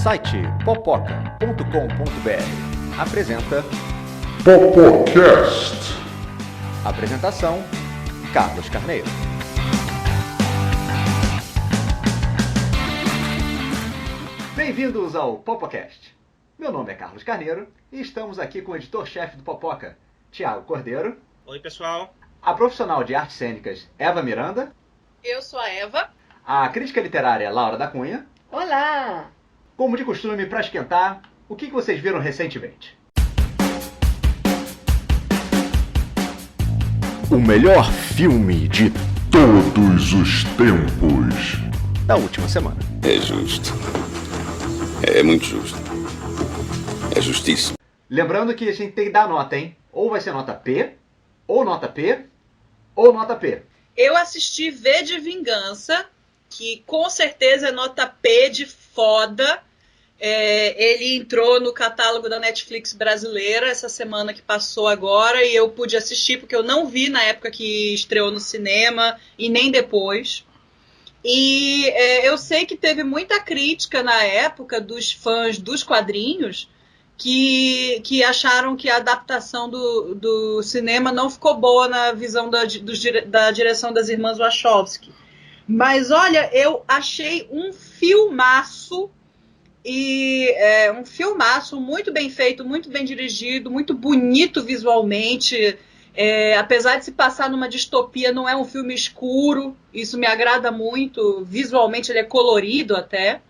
site popoca.com.br apresenta Popocast. Apresentação: Carlos Carneiro. Bem-vindos ao Popocast. Meu nome é Carlos Carneiro e estamos aqui com o editor-chefe do Popoca, Thiago Cordeiro. Oi, pessoal. A profissional de artes cênicas, Eva Miranda. Eu sou a Eva. A crítica literária, Laura da Cunha. Olá! Como de costume, para esquentar, o que vocês viram recentemente? O melhor filme de todos os tempos. Da última semana. É justo. É muito justo. É justíssimo. Lembrando que a gente tem que dar nota, hein? Ou vai ser nota P, ou nota P, ou nota P. Eu assisti V de Vingança, que com certeza é nota P de foda. Ele entrou no catálogo da Netflix brasileira essa semana que passou agora e eu pude assistir porque eu não vi na época que estreou no cinema e nem depois. E eu sei que teve muita crítica na época dos fãs dos quadrinhos que acharam que a adaptação do cinema não ficou boa na visão da direção das irmãs Wachowski. Mas olha, eu achei um filmaço, um filmaço muito bem feito, muito bem dirigido, muito bonito visualmente. Apesar de se passar numa distopia, não é um filme escuro, isso me agrada muito. Visualmente ele é colorido até.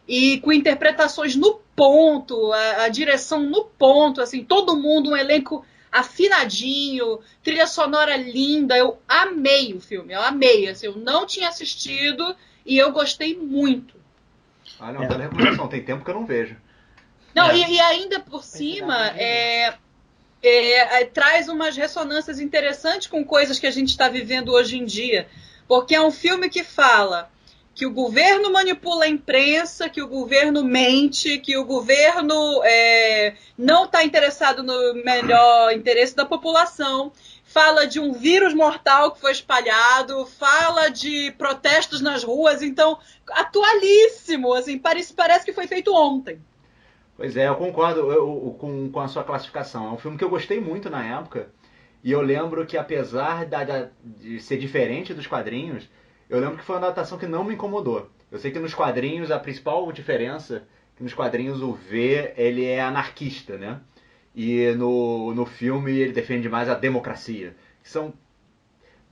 E com interpretações no ponto, a direção no ponto, assim, todo mundo, um elenco afinadinho, trilha sonora linda. Eu amei o filme, eu amei. Assim, eu não tinha assistido e eu gostei muito. Olha, uma bela recomendação, tem tempo que eu não vejo. Não, e ainda por cima, traz umas ressonâncias interessantes com coisas que a gente está vivendo hoje em dia. Porque é um filme que fala que o governo manipula a imprensa, que o governo mente, que o governo não está interessado no melhor interesse da população, fala de um vírus mortal que foi espalhado, fala de protestos nas ruas, então, atualíssimo, assim, parece que foi feito ontem. Pois é, eu concordo com a sua classificação. É um filme que eu gostei muito na época, e eu lembro que apesar de ser diferente dos quadrinhos, eu lembro que foi uma adaptação que não me incomodou. Eu sei que nos quadrinhos, a principal diferença, que nos quadrinhos o V, ele é anarquista, né? E no filme ele defende mais a democracia. Que são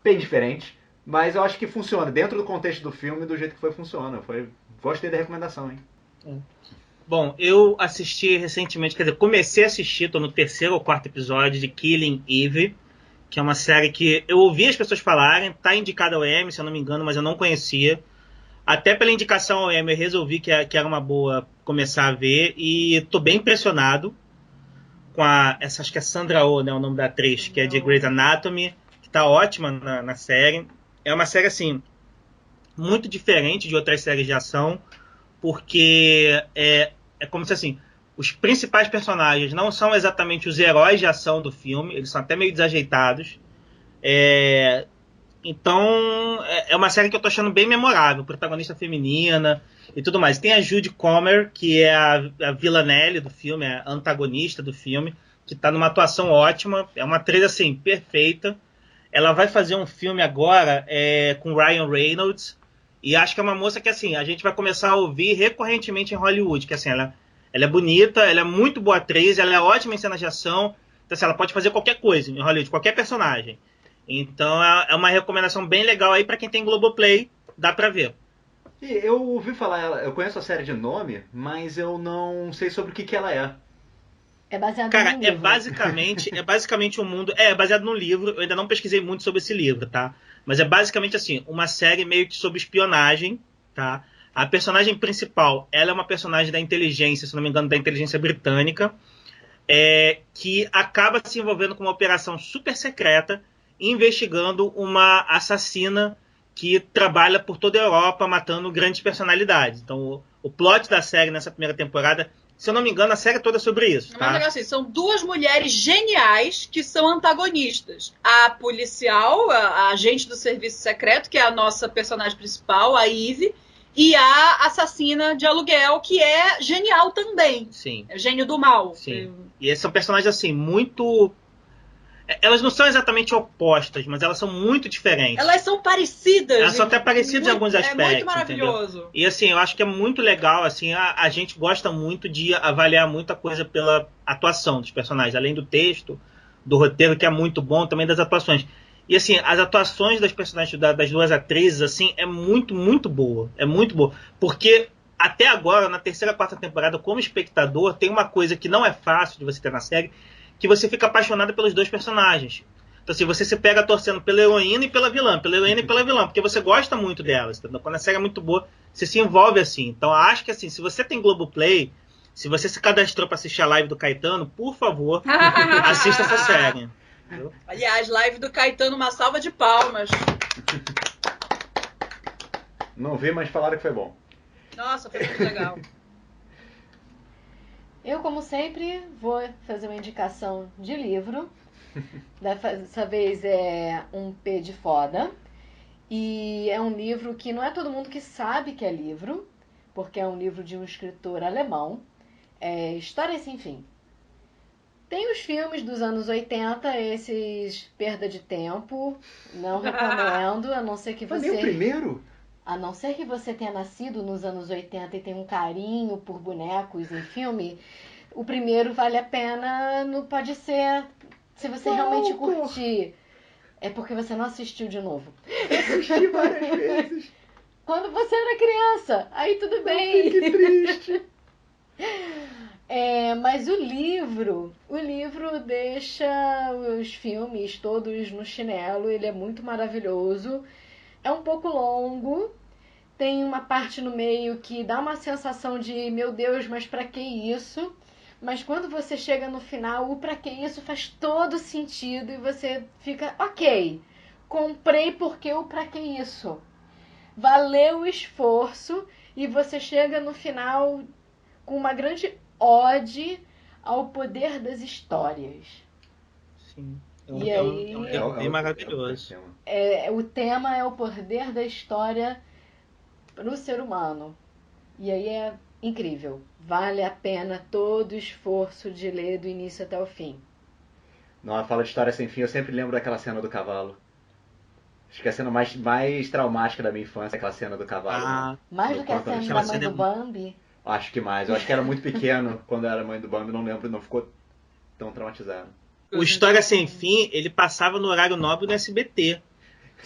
bem diferentes, mas eu acho que funciona. Dentro do contexto do filme, do jeito que funciona. Gostei da recomendação, hein? Bom, eu assisti recentemente, quer dizer, comecei a assistir, tô no 3º ou 4º episódio de Killing Eve, que é uma série que eu ouvi as pessoas falarem, tá indicada ao Emmy, se eu não me engano, mas eu não conhecia. Até pela indicação ao Emmy eu resolvi que era uma boa começar a ver, e tô bem impressionado com acho que é Sandra Oh, né, o nome da atriz, que é de Grey's Anatomy, que tá ótima na série. É uma série, assim, muito diferente de outras séries de ação, porque é como se, assim, os principais personagens não são exatamente os heróis de ação do filme, eles são até meio desajeitados. Então, é uma série que eu tô achando bem memorável, protagonista feminina e tudo mais. Tem a Judy Comer, que é a Villanelle do filme, a antagonista do filme, que tá numa atuação ótima, é uma atriz, assim, perfeita. Ela vai fazer um filme agora com Ryan Reynolds, e acho que é uma moça que, assim, a gente vai começar a ouvir recorrentemente em Hollywood, que, assim, ela é bonita, ela é muito boa atriz, ela é ótima em cenas de ação, então assim, ela pode fazer qualquer coisa em Hollywood, qualquer personagem. Então é uma recomendação bem legal aí pra quem tem Globoplay, dá pra ver. E eu ouvi falar, eu conheço a série de nome, mas eu não sei sobre o que ela é. É baseado Cara, no livro. é basicamente um mundo, é baseado no livro, eu ainda não pesquisei muito sobre esse livro, tá? Mas é basicamente assim, uma série meio que sobre espionagem, tá? A personagem principal, ela é uma personagem da inteligência, se não me engano, da inteligência britânica, que acaba se envolvendo com uma operação super secreta, investigando uma assassina que trabalha por toda a Europa, matando grandes personalidades. Então, o plot da série nessa primeira temporada, se eu não me engano, a série toda é sobre isso, tá? Mas assim, são duas mulheres geniais que são antagonistas. A policial, a agente do serviço secreto, que é a nossa personagem principal, a Eve, e a assassina de aluguel, que é genial também. Sim. É gênio do mal. Sim. E esses são personagens, assim, muito... Elas não são exatamente opostas, mas elas são muito diferentes. Elas são parecidas. Elas são até parecidas em alguns aspectos. É muito maravilhoso. Entendeu? E assim, eu acho que é muito legal, assim, a gente gosta muito de avaliar muita coisa pela atuação dos personagens, além do texto, do roteiro, que é muito bom, também das atuações. E assim, as atuações das personagens, das duas atrizes, assim, é muito, muito boa. É muito boa. Porque até agora, na terceira, quarta temporada, como espectador, tem uma coisa que não é fácil de você ter na série, que você fica apaixonado pelos dois personagens. Então, assim, você se pega torcendo pela heroína e pela vilã, porque você gosta muito delas. Entendeu? Quando a série é muito boa, você se envolve assim. Então, acho que, assim, se você tem Globoplay, se você se cadastrou para assistir a live do Caetano, por favor, assista essa série. Entendeu? Aliás, live do Caetano, uma salva de palmas. Não vi, mas falaram que foi bom. Nossa, foi muito legal. Eu, como sempre, vou fazer uma indicação de livro. Dessa vez é Um P de Foda. E é um livro que não é todo mundo que sabe que é livro, porque é um livro de um escritor alemão. É História Sem Fim. Tem os filmes dos anos 80, esses perda de tempo. Não recomendo, a não ser que Mas você... nem o primeiro? A não ser que você tenha nascido nos anos 80 e tenha um carinho por bonecos em filme, o primeiro vale a pena, não pode ser, se você realmente curtir. É porque você não assistiu de novo. Assisti várias vezes. Quando você era criança, aí tudo bem. Que triste. Mas o livro deixa os filmes todos no chinelo, ele é muito maravilhoso. É um pouco longo, tem uma parte no meio que dá uma sensação de, meu Deus, mas pra que isso? Mas quando você chega no final, o pra que isso faz todo sentido e você fica, ok, comprei porque o pra que isso? Valeu o esforço e você chega no final com uma grande ode ao poder das histórias. Sim. E aí... É maravilhoso. O tema é o poder da história pro ser humano. E aí é incrível. Vale a pena todo o esforço de ler do início até o fim. Não, fala de História Sem Fim, eu sempre lembro daquela cena do cavalo. Acho que é a cena mais traumática da minha infância, aquela cena do cavalo. Mais do que a cena da mãe do Bambi? Acho que mais. Eu acho que era muito pequeno quando era mãe do Bambi, não lembro, não ficou tão traumatizado. O História Sem Fim, ele passava no horário nobre no SBT.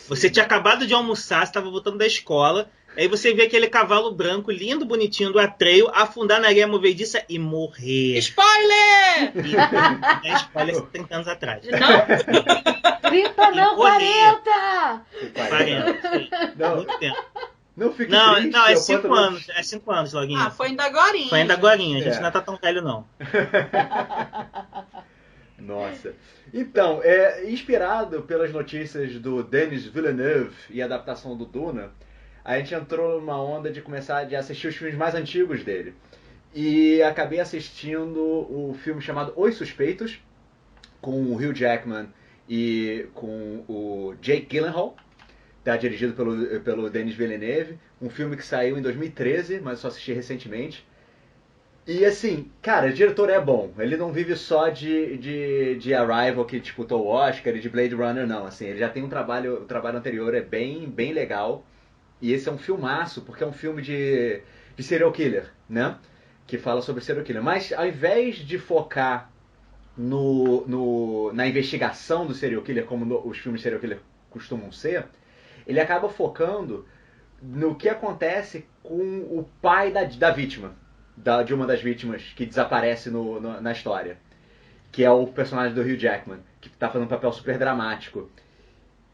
Você tinha acabado de almoçar, você estava voltando da escola, aí você vê aquele cavalo branco, lindo, bonitinho, do Atreio, afundar na areia movediça e morrer. Spoiler! Spoiler 30 anos atrás. Não? 30 não, 40! 40, Não. muito tempo. Não fique Não, triste. é 5 anos. É 5 anos, Loguinho. Ah, foi ainda agorinha. Foi ainda agorinha. A gente não tá tão velho, não. Nossa. Então, inspirado pelas notícias do Denis Villeneuve e a adaptação do Duna, a gente entrou numa onda de começar a assistir os filmes mais antigos dele. E acabei assistindo o filme chamado Os Suspeitos, com o Hugh Jackman e com o Jake Gyllenhaal. Tá dirigido pelo Denis Villeneuve. Um filme que saiu em 2013, mas eu só assisti recentemente. E assim, cara, o diretor é bom. Ele não vive só de Arrival, que disputou o Oscar, e de Blade Runner, não. Assim, ele já tem o trabalho anterior é bem legal. E esse é um filmaço, porque é um filme de serial killer, né? Que fala sobre serial killer. Mas ao invés de focar na investigação do serial killer, como os filmes de serial killer costumam ser, ele acaba focando no que acontece com o pai da vítima. De uma das vítimas que desaparece na história. Que é o personagem do Hugh Jackman, que está fazendo um papel super dramático.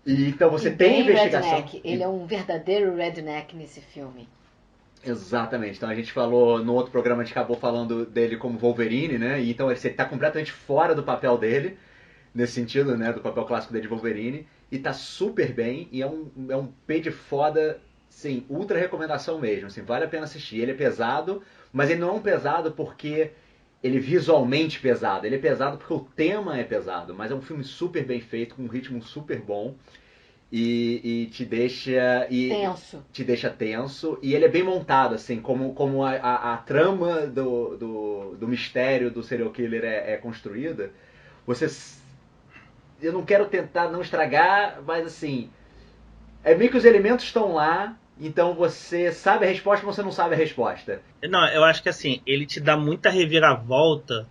E então você tem investigação. Redneck. Ele é um verdadeiro redneck nesse filme. Exatamente. Então a gente falou, no outro programa a gente acabou falando dele como Wolverine, né? E então ele está completamente fora do papel dele, nesse sentido, né? Do papel clássico dele de Wolverine. E tá super bem, e é um P de foda, sim, ultra recomendação mesmo, assim, vale a pena assistir. Ele é pesado, mas ele não é um pesado porque ele é visualmente pesado, ele é pesado porque o tema é pesado, mas é um filme super bem feito, com um ritmo super bom. e te deixa... Tenso. Te deixa tenso. E ele é bem montado, assim, como a trama do mistério do serial killer é construída. Eu não quero tentar não estragar, mas assim... É meio que os elementos estão lá, então você sabe a resposta, mas você não sabe a resposta. Não, eu acho que assim, ele te dá muita reviravolta,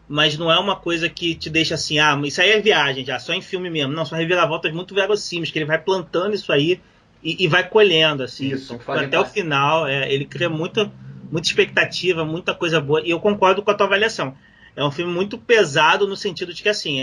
mas não é uma coisa que te deixa assim, isso aí é viagem já, só em filme mesmo. Não, são reviravoltas muito verossímeis, que ele vai plantando isso aí e vai colhendo, assim. Isso, até o final, ele cria muita expectativa, muita coisa boa, e eu concordo com a tua avaliação. É um filme muito pesado no sentido de que, assim,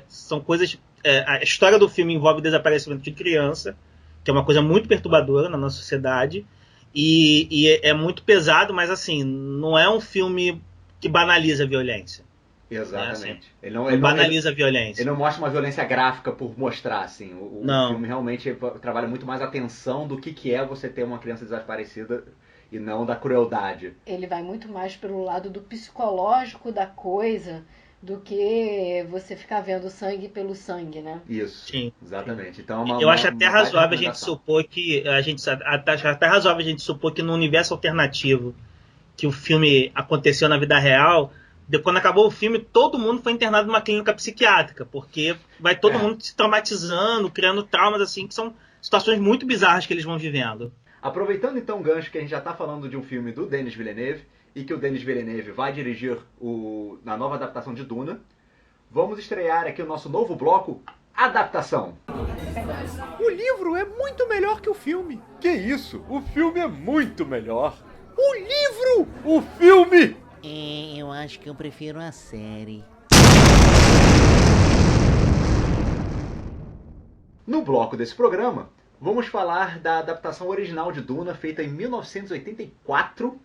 são coisas... a história do filme envolve o desaparecimento de criança, que é uma coisa muito perturbadora na nossa sociedade, e é muito pesado, mas, assim, não é um filme que banaliza a violência. Exatamente. Assim, Ele não banaliza a violência. Ele não mostra uma violência gráfica por mostrar, assim. O filme realmente trabalha muito mais a tensão do que é você ter uma criança desaparecida e não da crueldade. Ele vai muito mais pelo lado do psicológico da coisa do que você ficar vendo sangue pelo sangue, né? Isso, sim, exatamente. Sim. Então, eu acho até razoável a gente supor que no universo alternativo que o filme aconteceu na vida real, quando acabou o filme, todo mundo foi internado numa clínica psiquiátrica, porque vai todo mundo se traumatizando, criando traumas, assim, que são situações muito bizarras que eles vão vivendo. Aproveitando então o gancho que a gente já está falando de um filme do Denis Villeneuve, e que o Denis Villeneuve vai dirigir na nova adaptação de Duna, vamos estrear aqui o nosso novo bloco, Adaptação. O livro é muito melhor que o filme. Que isso? O filme é muito melhor. O livro! O filme! Eu acho que eu prefiro a série. No bloco desse programa, vamos falar da adaptação original de Duna, feita em 1984,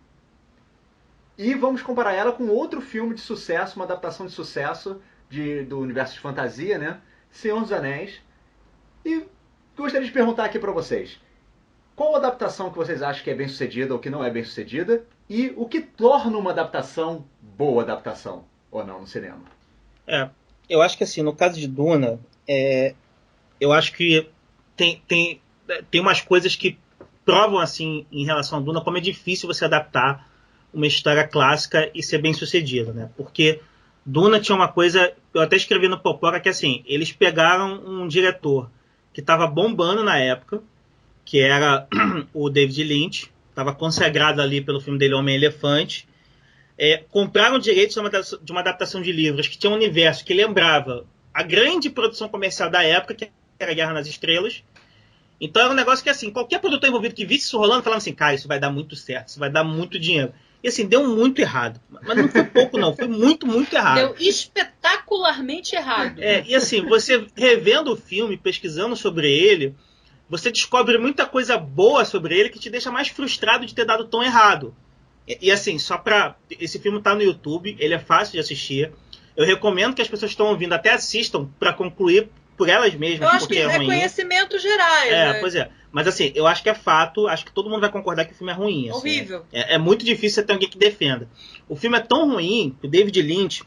e vamos comparar ela com outro filme de sucesso, uma adaptação de sucesso do universo de fantasia, né? Senhor dos Anéis. E gostaria de perguntar aqui para vocês, qual adaptação que vocês acham que é bem sucedida ou que não é bem sucedida? E o que torna uma adaptação boa adaptação, ou não, no cinema? Eu acho que assim, no caso de Duna, eu acho que tem umas coisas que provam assim, em relação a Duna, como é difícil você adaptar uma história clássica e ser bem sucedida, né? Porque Duna tinha uma coisa, eu até escrevi no Popora, que assim, eles pegaram um diretor que estava bombando na época, que era o David Lynch, estava consagrado ali pelo filme dele Homem-Elefante, compraram direitos de uma adaptação de livros que tinha um universo que lembrava a grande produção comercial da época, que era Guerra nas Estrelas. Então era um negócio que assim, qualquer produtor envolvido que visse isso rolando, falava assim, cara, isso vai dar muito certo, isso vai dar muito dinheiro. E assim, deu muito errado. Mas não foi pouco não, foi muito, muito errado. Deu espetacularmente errado. E assim, você revendo o filme, pesquisando sobre ele, você descobre muita coisa boa sobre ele que te deixa mais frustrado de ter dado tão errado. E assim, esse filme tá no YouTube, ele é fácil de assistir. Eu recomendo que as pessoas que estão ouvindo até assistam para concluir por elas mesmas. Eu acho que é ruim. Conhecimentos gerais. Né? Pois é. Mas assim, eu acho que é fato, acho que todo mundo vai concordar que o filme é ruim. Assim, horrível. É muito difícil você ter alguém que defenda. O filme é tão ruim que o David Lynch,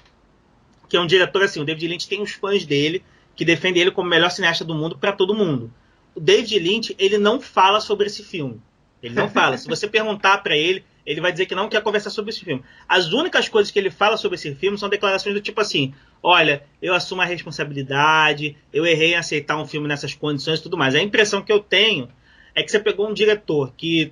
que é um diretor assim, o David Lynch tem os fãs dele, que defendem ele como o melhor cineasta do mundo para todo mundo. O David Lynch, ele não fala sobre esse filme. Ele não fala. Se você perguntar para ele, ele vai dizer que não quer conversar sobre esse filme. As únicas coisas que ele fala sobre esse filme são declarações do tipo assim, olha, eu assumo a responsabilidade, eu errei em aceitar um filme nessas condições e tudo mais. A impressão que eu tenho é que você pegou um diretor que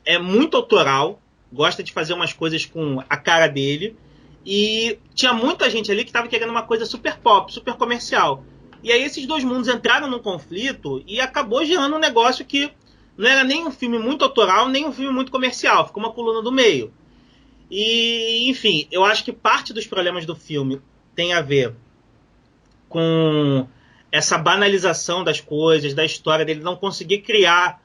é muito autoral, gosta de fazer umas coisas com a cara dele, e tinha muita gente ali que estava querendo uma coisa super pop, super comercial. E aí esses dois mundos entraram num conflito e acabou gerando um negócio que não era nem um filme muito autoral, nem um filme muito comercial. Ficou uma coluna do meio. E, enfim, eu acho que parte dos problemas do filme tem a ver com essa banalização das coisas, da história dele, não conseguir criar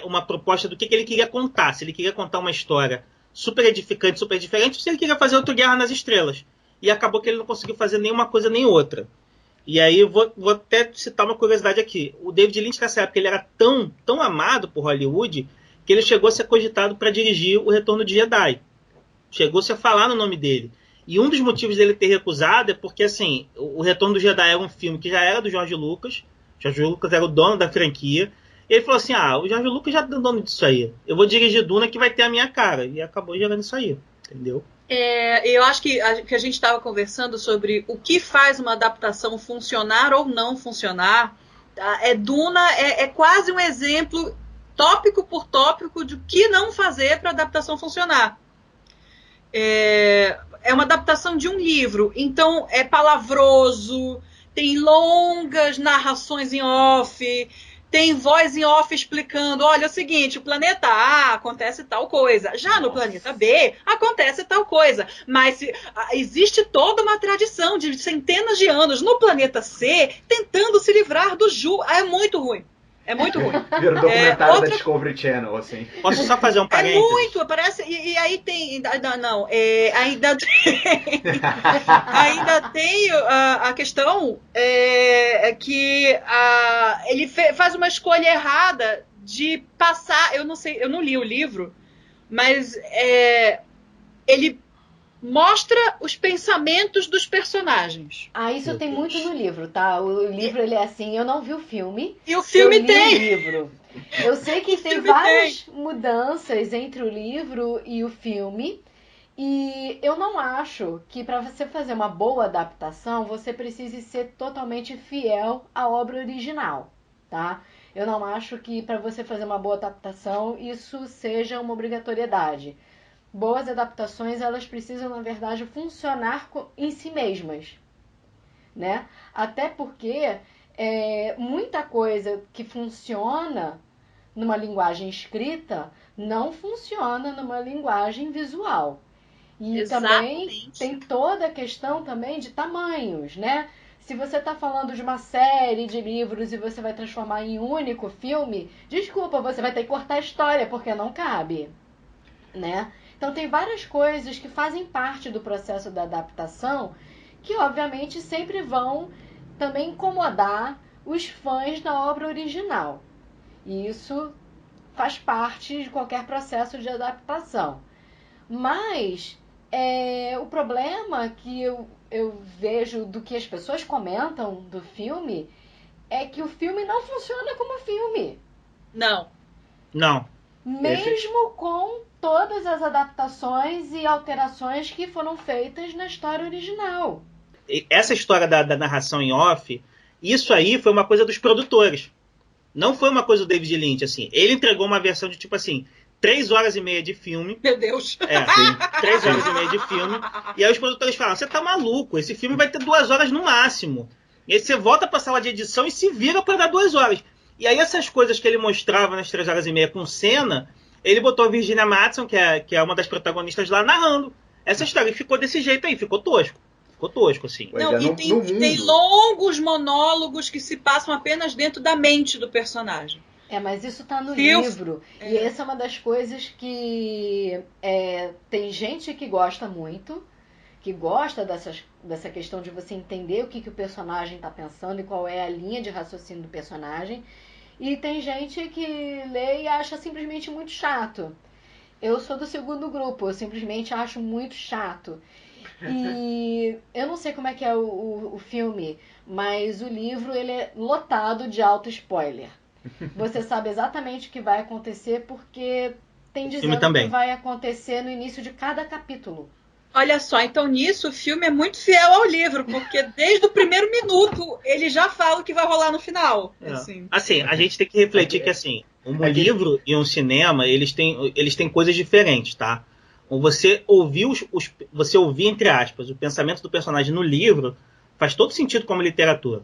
uma proposta do que ele queria contar. Se ele queria contar uma história super edificante, super diferente, ou se ele queria fazer outra Guerra nas Estrelas. E acabou que ele não conseguiu fazer nenhuma coisa nem outra. E aí eu vou até citar uma curiosidade aqui. O David Lynch, nessa época, ele era tão amado por Hollywood que ele chegou a ser cogitado para dirigir O Retorno de Jedi. Chegou-se a falar no nome dele. E um dos motivos dele ter recusado é porque, assim, O Retorno do Jedi era um filme que já era do George Lucas, George Lucas era o dono da franquia. E ele falou assim, o George Lucas já é dono disso aí. Eu vou dirigir Duna que vai ter a minha cara. E acabou gerando isso aí, entendeu? Eu acho que a gente estava conversando sobre o que faz uma adaptação funcionar ou não funcionar. Duna é quase um exemplo, tópico por tópico, de o que não fazer para a adaptação funcionar. É uma adaptação de um livro, então é palavroso, tem longas narrações em off, tem voz em off explicando, olha, é o seguinte, o planeta A acontece tal coisa, já no planeta B acontece tal coisa, mas existe toda uma tradição de centenas de anos no planeta C tentando se livrar do Ju. É muito ruim. É muito ruim. Vira um documentário da Discovery Channel, assim. Posso só fazer um parênteses? É muito, parece. E aí tem. Não, ainda tem. Ainda tem a questão que ele faz uma escolha errada de passar. Eu não sei, eu não li o livro, mas ele mostra os pensamentos dos personagens. Isso tem muito no livro, tá? O livro, ele é assim, eu não vi o filme. E o filme eu tem! O livro. Eu sei que tem várias mudanças entre o livro e o filme. E eu não acho que para você fazer uma boa adaptação, você precise ser totalmente fiel à obra original, tá? Eu não acho que para você fazer uma boa adaptação, isso seja uma obrigatoriedade. Boas adaptações, elas precisam, na verdade, funcionar em si mesmas, né? Até porque muita coisa que funciona numa linguagem escrita não funciona numa linguagem visual. E também tem toda a questão também de tamanhos, né? Se você está falando de uma série de livros e você vai transformar em um único filme, desculpa, você vai ter que cortar a história, porque não cabe, né? Então tem várias coisas que fazem parte do processo da adaptação que obviamente sempre vão também incomodar os fãs da obra original. E isso faz parte de qualquer processo de adaptação. Mas o problema que eu vejo do que as pessoas comentam do filme é que o filme não funciona como filme. Não. Mesmo com todas as adaptações e alterações que foram feitas na história original. Essa história da narração em off, isso aí foi uma coisa dos produtores. Não foi uma coisa do David Lynch, assim. Ele entregou uma versão de, 3 horas e meia de filme. Meu Deus! 3 horas e meia de filme. E aí os produtores falaram, você tá maluco, esse filme vai ter 2 horas no máximo. E aí você volta pra sala de edição e se vira pra dar 2 horas. E aí essas coisas que ele mostrava nas 3 horas e meia com cena, ele botou a Virginia Madsen, que é uma das protagonistas lá, narrando essa história. E ficou desse jeito aí, ficou tosco. Ficou tosco, assim. Tem longos monólogos que se passam apenas dentro da mente do personagem. Mas isso tá no livro. E essa é uma das coisas que tem gente que gosta muito, que gosta dessa questão de você entender o que o personagem está pensando e qual é a linha de raciocínio do personagem. E tem gente que lê e acha simplesmente muito chato. Eu sou do segundo grupo, eu simplesmente acho muito chato. E eu não sei como é que é o filme, mas o livro ele é lotado de auto-spoiler. Você sabe exatamente o que vai acontecer porque tem dizendo que vai acontecer no início de cada capítulo. Olha só, então nisso o filme é muito fiel ao livro, porque desde o primeiro minuto ele já fala o que vai rolar no final. Assim, a gente tem que refletir que um livro e um cinema, eles têm coisas diferentes, tá? Você ouvir você ouvir, entre aspas, o pensamento do personagem no livro faz todo sentido como literatura.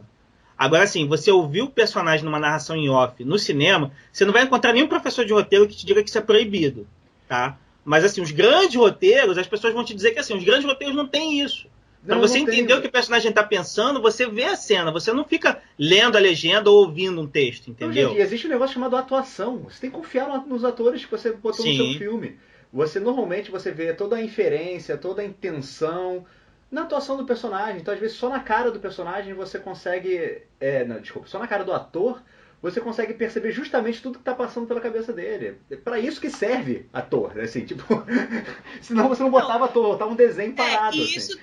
Agora, assim, você ouvir o personagem numa narração em off no cinema, você não vai encontrar nenhum professor de roteiro que te diga que isso é proibido, tá? Mas, assim, os grandes roteiros, as pessoas vão te dizer que, os grandes roteiros não têm isso. Para você entender o que o personagem está pensando, você vê a cena, você não fica lendo a legenda ou ouvindo um texto, entendeu? Gente, existe um negócio chamado atuação. Você tem que confiar nos atores que você botou no seu filme. Normalmente você vê toda a inferência, toda a intenção na atuação do personagem. Então, às vezes, só na cara do personagem você consegue... só na cara do ator você consegue perceber justamente tudo que está passando pela cabeça dele. É para isso que serve ator, assim, tipo... Senão você não botava ator, botava um desenho parado.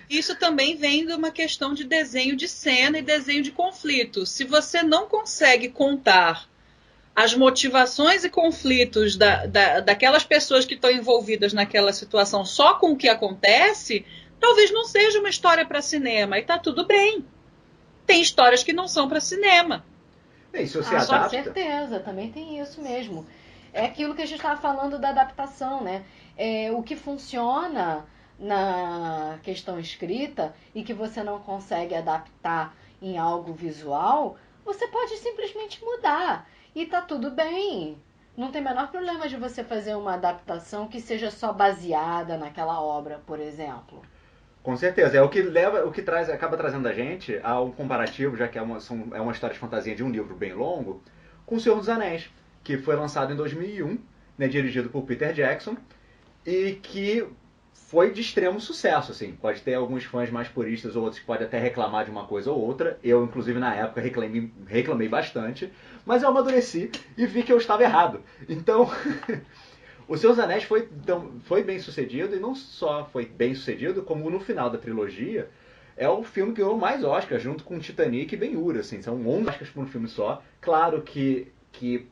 Isso também vem de uma questão de desenho de cena e desenho de conflito. Se você não consegue contar as motivações e conflitos daquelas pessoas que estão envolvidas naquela situação só com o que acontece, talvez não seja uma história para cinema. E tá tudo bem. Tem histórias que não são para cinema. Isso você adapta? Com certeza, também tem isso mesmo. É aquilo que a gente estava falando da adaptação, né? O que funciona na questão escrita e que você não consegue adaptar em algo visual, você pode simplesmente mudar. E tá tudo bem. Não tem o menor problema de você fazer uma adaptação que seja só baseada naquela obra, por exemplo. Com certeza. É o que acaba trazendo a gente a um comparativo, já que é uma história de fantasia de um livro bem longo, com O Senhor dos Anéis, que foi lançado em 2001, né, dirigido por Peter Jackson, e que foi de extremo sucesso, assim. Pode ter alguns fãs mais puristas ou outros que podem até reclamar de uma coisa ou outra. Eu, inclusive, na época, reclamei bastante, mas eu amadureci e vi que eu estava errado. Então... O Senhor dos Anéis foi bem sucedido, e não só foi bem sucedido, como no final da trilogia, é o filme que ganhou mais Oscars, junto com Titanic e Ben-Hur, assim, são 11 Oscars por um filme só. Claro que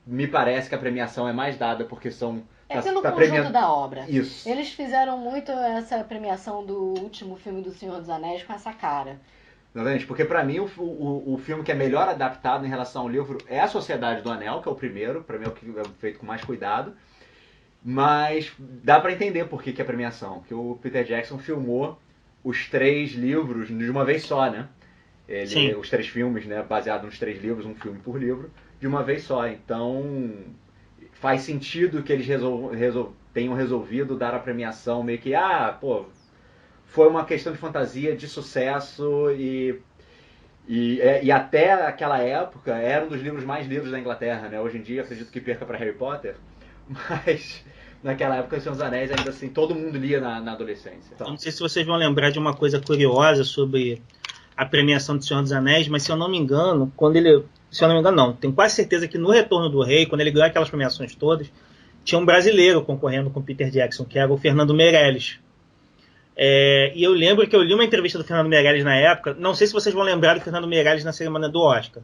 me parece que a premiação é mais dada porque são... pelo conjunto da obra. Isso. Eles fizeram muito essa premiação do último filme do Senhor dos Anéis com essa cara. Exatamente, porque pra mim o filme que é melhor adaptado em relação ao livro é A Sociedade do Anel, que é o primeiro, pra mim é o que é feito com mais cuidado. Mas dá pra entender por que a premiação. Porque o Peter Jackson filmou os 3 livros de uma vez só, né? Os 3 filmes, né? Baseado nos 3 livros, um filme por livro, de uma vez só. Então faz sentido que eles tenham resolvido dar a premiação meio que... foi uma questão de fantasia, de sucesso e até aquela época era um dos livros mais lidos da Inglaterra, né? Hoje em dia acredito que perca para Harry Potter, mas naquela época, O Senhor dos Anéis, ainda assim, todo mundo lia na adolescência. Então. Não sei se vocês vão lembrar de uma coisa curiosa sobre a premiação do Senhor dos Anéis, mas se eu não me engano, tenho quase certeza que no Retorno do Rei, quando ele ganhou aquelas premiações todas, tinha um brasileiro concorrendo com o Peter Jackson, que era o Fernando Meirelles. E eu lembro que eu li uma entrevista do Fernando Meirelles na época, não sei se vocês vão lembrar do Fernando Meirelles na cerimônia do Oscar,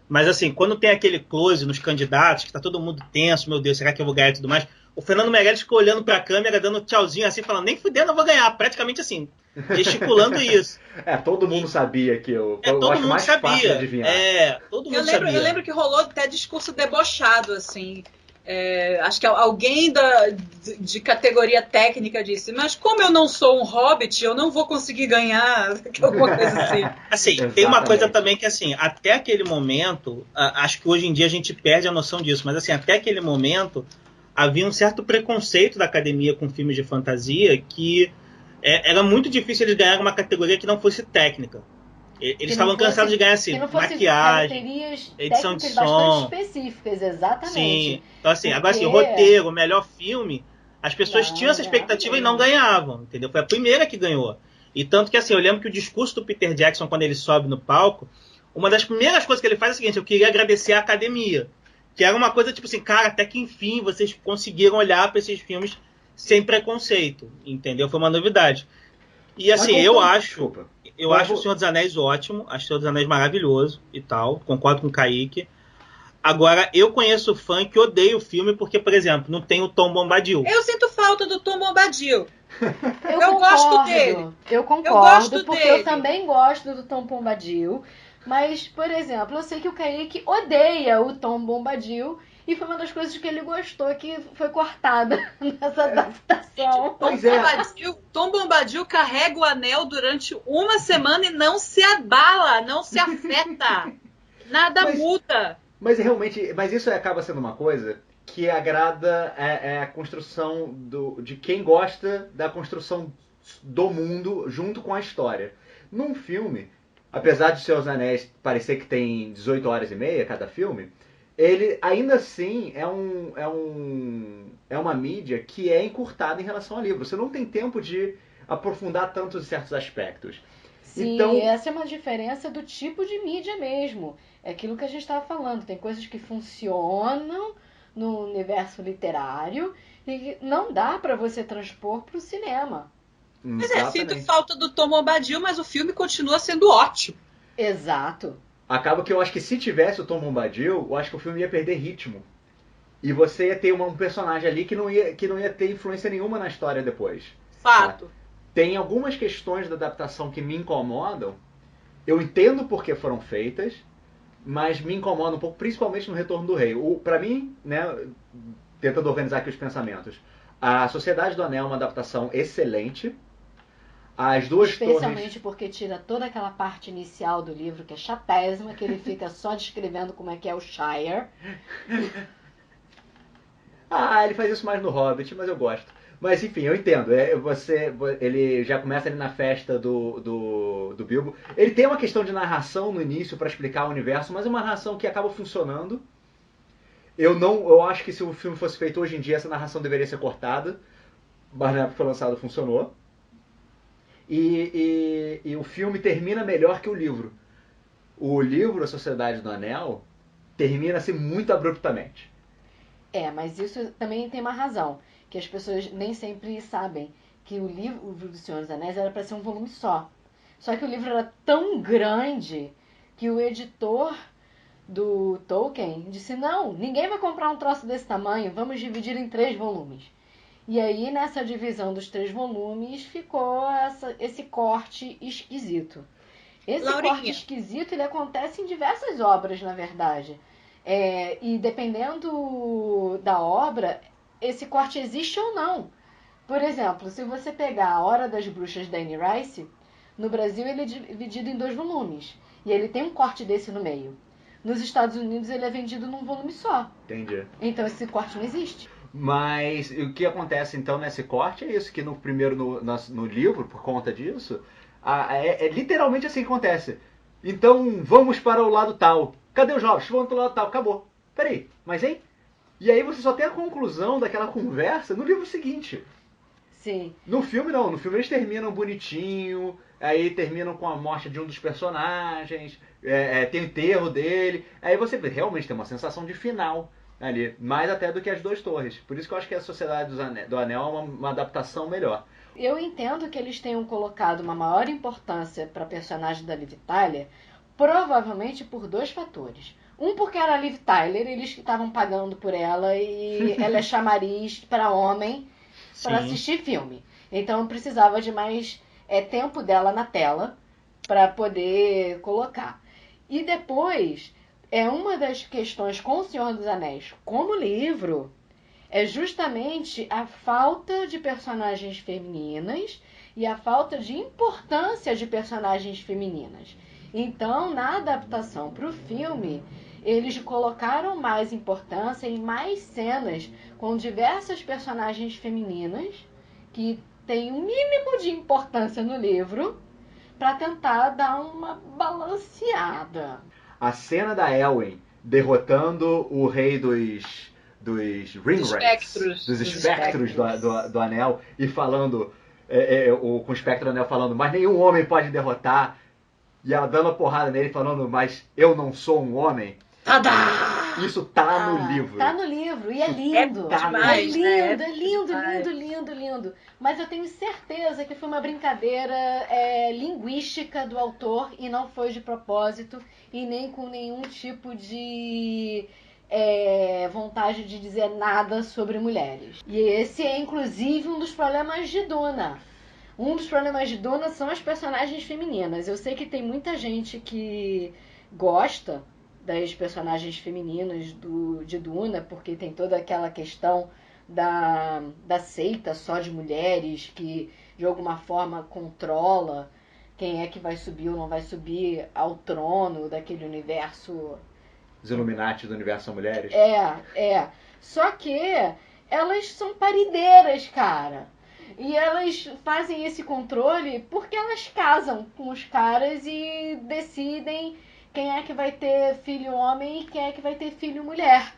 mas assim, quando tem aquele close nos candidatos, que tá todo mundo tenso, meu Deus, será que eu vou ganhar e tudo mais, o Fernando Meirelles ficou olhando pra câmera, dando tchauzinho assim, falando, nem fudendo eu vou ganhar, praticamente assim, gesticulando isso. Todo mundo sabia que eu todo acho mundo mais sabia. fácil de adivinhar. Todo mundo sabia. Eu lembro que rolou até discurso debochado, assim. Acho que alguém de categoria técnica disse, mas como eu não sou um hobbit, eu não vou conseguir ganhar, alguma coisa assim. Assim, tem uma coisa também que, assim, até aquele momento, acho que hoje em dia a gente perde a noção disso, mas assim, até aquele momento havia um certo preconceito da academia com filmes de fantasia que era muito difícil eles ganharem uma categoria que não fosse técnica. Eles estavam cansados de ganhar assim, maquiagem, edição de som, bastante específicas, exatamente. Sim. Então assim, agora assim, roteiro, melhor filme, as pessoas tinham essa expectativa e não ganhavam, entendeu? Foi a primeira que ganhou. E tanto que assim, eu lembro que o discurso do Peter Jackson, quando ele sobe no palco, uma das primeiras coisas que ele faz é o seguinte, eu queria agradecer à academia. Que era uma coisa tipo assim, cara, até que enfim vocês conseguiram olhar para esses filmes sem preconceito, entendeu? Foi uma novidade. E assim, eu acho O Senhor dos Anéis ótimo, acho O Senhor dos Anéis maravilhoso e tal, concordo com o Kaique. Agora, eu conheço fã que odeia o filme porque, por exemplo, não tem o Tom Bombadil. Eu sinto falta do Tom Bombadil. Eu gosto dele. Eu concordo, porque eu também gosto do Tom Bombadil. Mas, por exemplo, eu sei que o Kaique odeia o Tom Bombadil e foi uma das coisas que ele gostou que foi cortada nessa adaptação. Tom Bombadil carrega o anel durante uma semana e não se abala, não se afeta. Nada muda. Mas realmente, isso acaba sendo uma coisa que agrada a construção de quem gosta da construção do mundo junto com a história. Num filme, apesar de Senhor dos Anéis parecer que tem 18 horas e meia cada filme, ele ainda assim é uma mídia que é encurtada em relação ao livro. Você não tem tempo de aprofundar tantos certos aspectos. Sim, Então, essa é uma diferença do tipo de mídia mesmo. É aquilo que a gente estava falando. Tem coisas que funcionam no universo literário e que não dá para você transpor para o cinema. Mas sinto exatamente. falta do Tom Bombadil, mas o filme continua sendo ótimo. Exato. Acaba que eu acho que se tivesse o Tom Bombadil, eu acho que o filme ia perder ritmo. E você ia ter um personagem ali que não ia ter influência nenhuma na história depois. Fato. Tem algumas questões da adaptação que me incomodam. Eu entendo por que foram feitas, mas me incomoda um pouco, principalmente no Retorno do Rei. Pra mim, né, tentando organizar aqui os pensamentos, a Sociedade do Anel é uma adaptação excelente. As duas Especialmente torres... porque tira toda aquela parte inicial do livro que é chatésima, que ele fica só descrevendo como é que é o Shire. Ele faz isso mais no Hobbit, mas eu gosto. Mas enfim, eu entendo. Ele já começa ali na festa do Bilbo. Ele tem uma questão de narração no início para explicar o universo, mas é uma narração que acaba funcionando. Eu acho que se o filme fosse feito hoje em dia, essa narração deveria ser cortada. Mas na época que foi lançado funcionou. E o filme termina melhor que o livro. O livro, A Sociedade do Anel, termina assim muito abruptamente. Mas isso também tem uma razão, que as pessoas nem sempre sabem que o livro do Senhor dos Anéis era para ser um volume só. Só que o livro era tão grande que o editor do Tolkien disse, não, ninguém vai comprar um troço desse tamanho, vamos dividir em 3 volumes. E aí, nessa divisão dos 3 volumes, ficou esse corte esquisito. Esse Laurinha. corte esquisito, ele acontece em diversas obras, na verdade. E dependendo da obra, esse corte existe ou não. Por exemplo, se você pegar A Hora das Bruxas da Anne Rice, no Brasil ele é dividido em 2 volumes. E ele tem um corte desse no meio. Nos Estados Unidos ele é vendido num volume só. Entendi. Então esse corte não existe. Mas o que acontece então nesse corte é isso, que no primeiro no livro, por conta disso, é literalmente assim que acontece. Então vamos para o lado tal. Cadê os jovens? Vamos para o lado tal. Acabou. Peraí, mas hein? E aí você só tem a conclusão daquela conversa no livro seguinte. Sim. No filme não, no filme eles terminam bonitinho, aí terminam com a morte de um dos personagens, tem o enterro dele, aí você realmente tem uma sensação de final ali, mais até do que as 2 torres. Por isso que eu acho que a Sociedade do Anel é uma adaptação melhor. Eu entendo que eles tenham colocado uma maior importância para a personagem da Liv Tyler, provavelmente por 2 fatores. Um, porque era a Liv Tyler, eles estavam pagando por ela e ela é chamariz para homem para assistir filme. Então precisava de mais tempo dela na tela para poder colocar. E depois, uma das questões com O Senhor dos Anéis como livro é justamente a falta de personagens femininas e a falta de importância de personagens femininas. Então, na adaptação para o filme, eles colocaram mais importância em mais cenas com diversas personagens femininas que têm um mínimo de importância no livro para tentar dar uma balanceada. A cena da Elwyn derrotando o rei dos Ringwraiths, dos espectros do anel, e falando, com o espectro do anel falando, mas nenhum homem pode derrotar, e ela dando a porrada nele falando, mas eu não sou um homem. Tadá! Isso tá no livro. Tá no livro e é lindo. Demais, Lindo. Mas eu tenho certeza que foi uma brincadeira linguística do autor e não foi de propósito e nem com nenhum tipo de vontade de dizer nada sobre mulheres. E esse é inclusive um dos problemas de Duna. Um dos problemas de Duna são as personagens femininas. Eu sei que tem muita gente que gosta das personagens femininas de Duna, porque tem toda aquela questão da seita só de mulheres que de alguma forma controla quem é que vai subir ou não vai subir ao trono daquele universo. Os Illuminati do universo são mulheres? Só que elas são parideiras, cara. E elas fazem esse controle porque elas casam com os caras e decidem quem é que vai ter filho homem e quem é que vai ter filho mulher.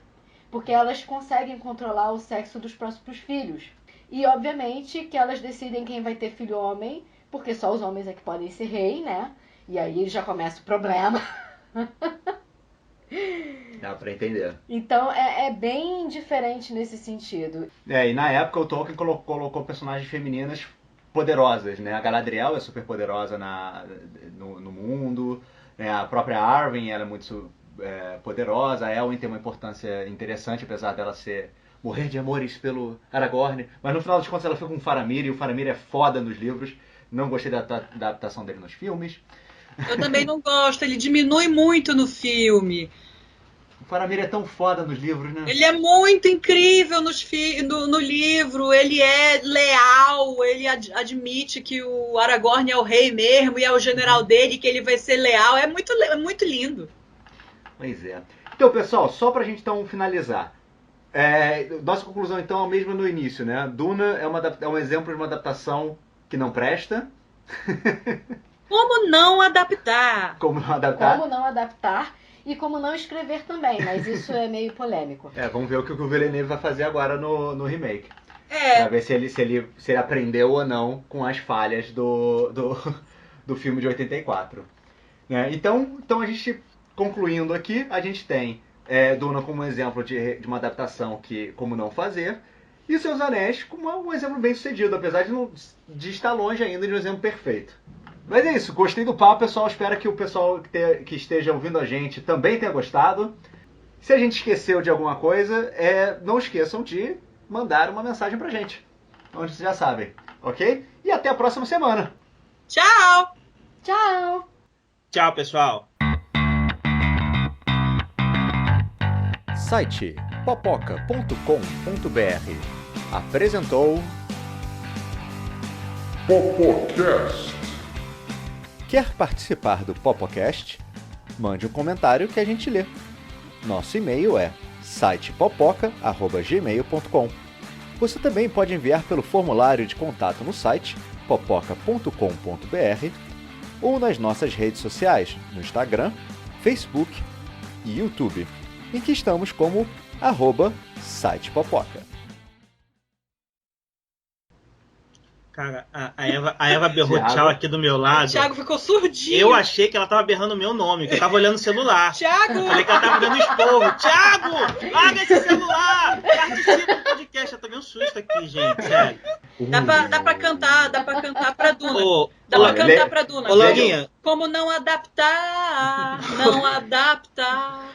Porque elas conseguem controlar o sexo dos próximos filhos. E, obviamente, que elas decidem quem vai ter filho homem porque só os homens é que podem ser rei, né? E aí já começa o problema. Dá pra entender. Então é bem diferente nesse sentido. E na época o Tolkien colocou personagens femininas poderosas, né? A Galadriel é super poderosa no mundo, né? A própria Arwen ela é muito poderosa, a Elwyn tem uma importância interessante, apesar dela morrer de amores pelo Aragorn, mas no final das contas ela foi com o Faramir, e o Faramir é foda nos livros. Não gostei da adaptação dele nos filmes. Eu também não gosto, ele diminui muito no filme. O Faramir é tão foda nos livros, né? Ele é muito incrível no livro, ele é leal, ele admite que o Aragorn é o rei mesmo e é o general dele, que ele vai ser leal. É muito lindo. Pois é. Então, pessoal, só pra gente então finalizar. Nossa conclusão então é a mesma no início, né? Duna é um exemplo de uma adaptação que não presta. Como não adaptar? Como não adaptar e como não escrever também, mas isso é meio polêmico. Vamos ver o que o Villeneuve vai fazer agora no remake. Pra ver se ele aprendeu ou não com as falhas do filme de 84. Né? Então a gente, concluindo aqui, a gente tem Duna como um exemplo de uma adaptação que como não fazer, e Seus Anéis como um exemplo bem sucedido, apesar de estar longe ainda de um exemplo perfeito. Mas é isso, gostei do papo, pessoal. Espero que o pessoal que esteja ouvindo a gente também tenha gostado. Se a gente esqueceu de alguma coisa, não esqueçam de mandar uma mensagem pra gente, onde vocês já sabem, ok? E até a próxima semana. Tchau! Tchau! Tchau, pessoal! Site popoca.com.br apresentou Popocast. Quer participar do Popocast? Mande um comentário que a gente lê. Nosso e-mail é sitepopoca@gmail.com. Você também pode enviar pelo formulário de contato no site popoca.com.br ou nas nossas redes sociais, no Instagram, Facebook e YouTube, em que estamos como @sitepopoca. Cara, a Eva berrou tchau aqui do meu lado. O Thiago ficou surdinho. Eu achei que ela tava berrando o meu nome, que eu tava olhando o celular. Thiago! Falei que ela tava dando esporro. Thiago! Larga esse celular! Participa do podcast. Eu tomei um susto aqui, gente. Sério. Dá pra cantar pra Duna. Pra Duna. Ô, Laurinha. Como não adaptar? Não adaptar.